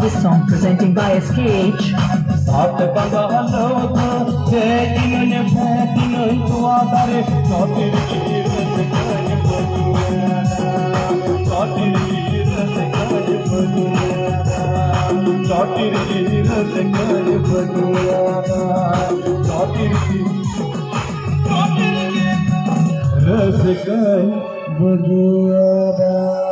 This song presenting by SKH. सात बंगालो देखिन फैकिन तुआदारे चौतिर की रस गज बनुआ चौतिर की रस गज बनुआ चौतिर की रस गज बनुआ चौतिर की रस गज बनुआ